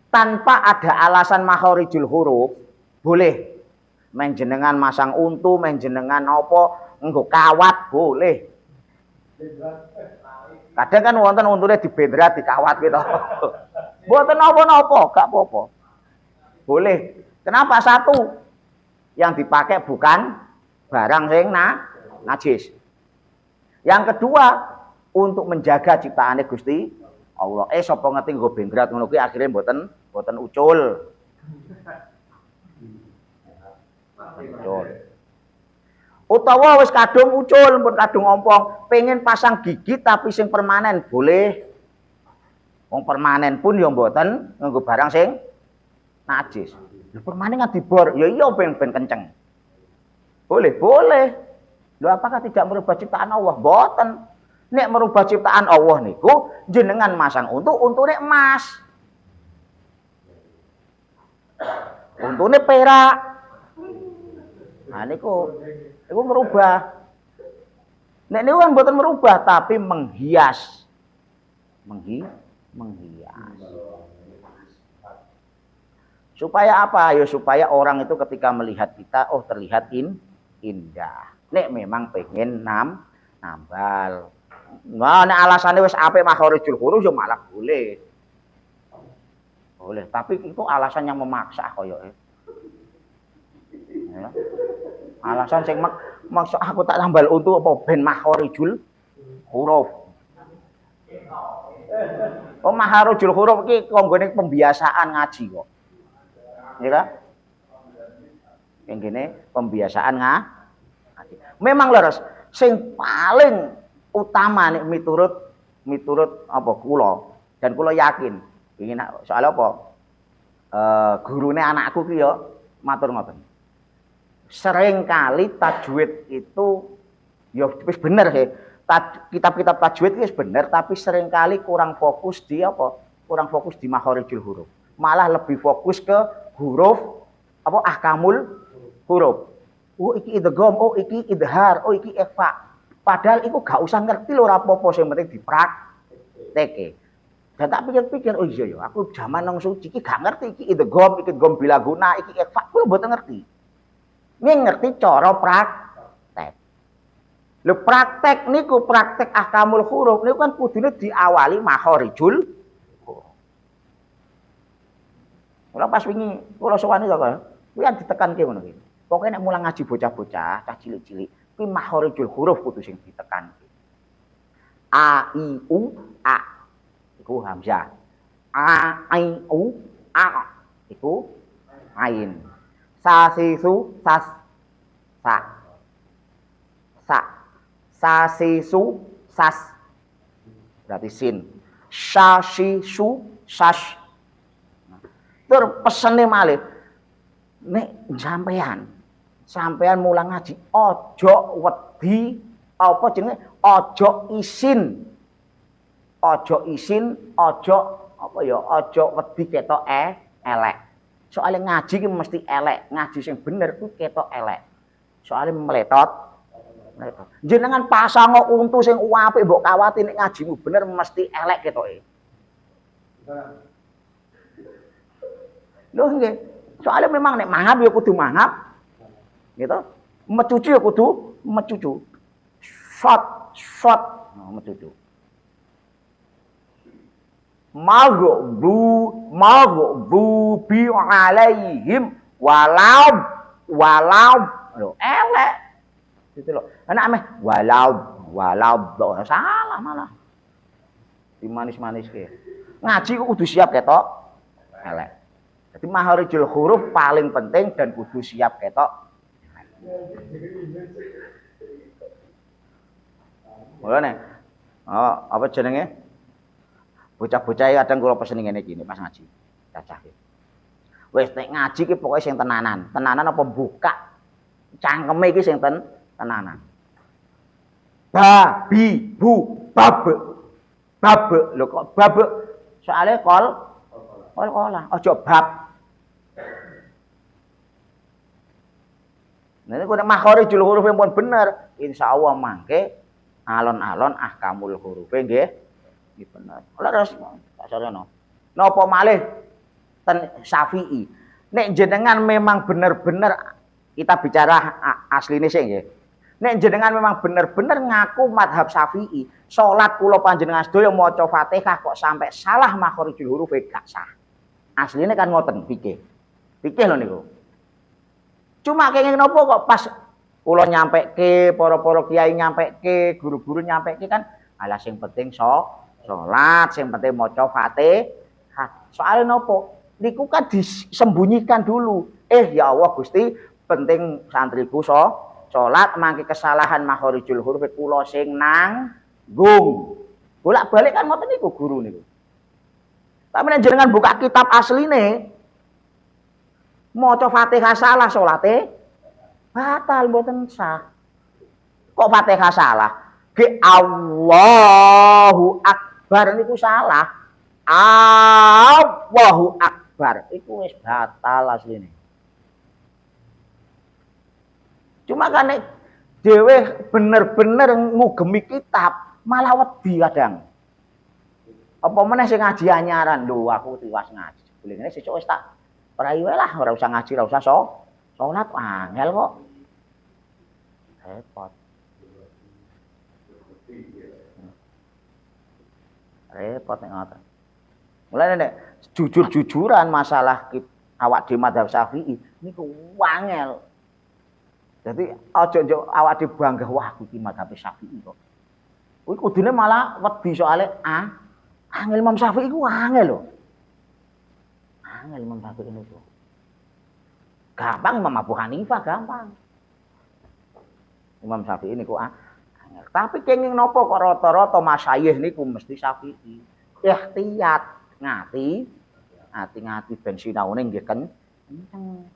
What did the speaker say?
tanpa ada alasan makhorijul huruf, boleh. Menjenengan masang untu, menjenengan apa, nggo kawat boleh. Kadang kan wonten untune dibendrat dikawat gitu. Mboten napa-napa, gak apa-apa. Boleh. Kenapa? Satu, yang dipakai bukan barang sing najis. Yang kedua, untuk menjaga ciptaane Gusti Allah. Sapa ngerti nggo bendrat ngono kuwi akhire mboten ucul. Ucul. Utawa wis kadung ucul, pun kadung ompong, pengen pasang gigi tapi sing permanen boleh. Wong permanen pun ya mboten nganggo barang sing najis. Lha permanen kan dibor, ya iya ben kenceng. Boleh. Lho apakah tidak merubah ciptaan Allah? Mboten. Nek merubah ciptaan Allah niku jenengan masang untune emas. Untune perak. Nah niku merubah. Nek niku kan mboten merubah tapi menghias. Menghias. Supaya apa? Ya supaya orang itu ketika melihat kita terlihat indah. Nek memang pengen nambal. Nah, nek alasannya wis apik makhorijul huruf ya malah boleh. Boleh, tapi itu alasan yang memaksa koyoke. Ya. Alasan sing maksud aku tak tambal untuk apa ben makhorijul huruf. Makhorijul huruf iki kanggone pembiasaan ngaji kok. Ya kan? Yang gini pembiasaan ngaji. Memang leres sing paling utama nih miturut apa kula dan kula yakin ingin soal apa gurune anakku ki ya matur ngoten. Sering kali tajwid itu ya wis bener sih. Kitab-kitab tajwid wis bener tapi sering kali kurang fokus di apa? Kurang fokus di makhorijul huruf. Malah lebih fokus ke huruf apa ahkamul huruf. Oh iki idgham, oh iki idhar, oh iki ikhfa. Padahal itu gak usah ngerti lho ora apa-apa sing penting dipraktekke. Dan tak pikir-pikir oh iya ya aku zaman nang suci iki gak ngerti iki idgham, iki idgham bila guna, iki ikhfa, kuwi mboten ngerti. Ning ngerti cara praktek. Lho praktek niku praktek ahkamul huruf niku kan kudune diawali makhorijul huruf. Kula pas wingi kula sowan kok kuwi ditekanke ngono iki. Pokoke nek mulang ngaji bocah-bocah, cah cilik-cilik, kuwi makhorijul huruf kudu sing ditekanke. A I U A iku hamzah. A I U A iku ain. Sa si su sas sa. Sa si su sas berarti sin. Sha si su sas. Tur pesene malih nek sampean mulang ngaji ojo wedi apa jenenge ojo isin ojo apa ya ojo wedi ketok elek. Soale ngaji ki mesti elek, ngaji sing bener ku ketok elek. Soale meletot. Jenengan pasang untu sing apik mbok kawati nek ngajimu bener mesti elek ketoke. Lho nggih. Soale memang nek mangap ya kudu mangap. Gitu. Mecucu ya kudu mecucu. Shot mecucu. Maghdu bi alaihim walau lho elek gitu loh. Anak ameh walau salah malah. Dimanis-manis ke. Ngaji kudu siap ketok elek. Jadi makhorijul huruf paling penting dan kudu siap ketok. Mulane apa jenenge? Bocah-bocah kadang kula pesen ngene iki pas ngaji. Cacah iki. Wis nek ngaji ki pokoke sing tenanan. Tenanan apa buka cangkeme iki sing tenanan. Babi bu babe. Lho kok babe? Soale kolah. Aja bab. Nek nek makhorijul huruf pun bener, insyaallah mangke alon-alon ahkamul hurufe nggih bener. Ora terus kasarane. Napa malih ten Syafi'i. Nek jenengan memang bener-bener kita bicara asline sih nggih. Nek jenengan memang bener-bener ngaku madhab Syafi'i, salat kula panjenengan sedaya maca Fatihah kok sampai salah makharijul huruf gak sah. Asline kan ngoten fikih. Fikih lho niku. Cuma kenging napa kok pas kula nyampeke, para-para kiai nyampeke, guru-guru nyampeke kan ala sing penting salat, sing penting maca Fatihah. Soale napa? Niku kan disembunyikan dulu. Ya Allah Gusti, penting santriku salat mangke kesalahan makharijul huruf kula sing nanggung. Bolak-balik kan ngoten niku guru niku. Tapi nek jenengan buka kitab asline maca Fatihah salah salate batal mboten sah. Kok Fatihah salah? Allahu Akbar niku salah. Allahu Akbar iku wis batal asline. Cuma kan dhewe bener-bener ngugemi kitab malah wedi kadang. Apa meneh sing ngaji anyaran lho aku tiwas ngaji. Boleh sesuk wis tak prai wae lah ora usah ngaji, ora usah salat angel kok. Repot. Repot nek ngoten. Mulane nek jujur-jujuran masalah awak dhewe madzhab Syafi'i niku angel. Jadi aja njuk awak dhewe bangga wah iki madzhab Syafi'i kok. Kuwi kudune malah wedi soalé angel Imam Syafi'i ku angel lho. Angel Imam Syafi'i niku. Gampang Imam Abu Hanifah gampang. Imam Syafi'i niku angel. Tapi kenging napa kok rata-rata masyayikh niku mesti Syafi'i. Ihtiyat, ngati ben sinaune nggih kenceng.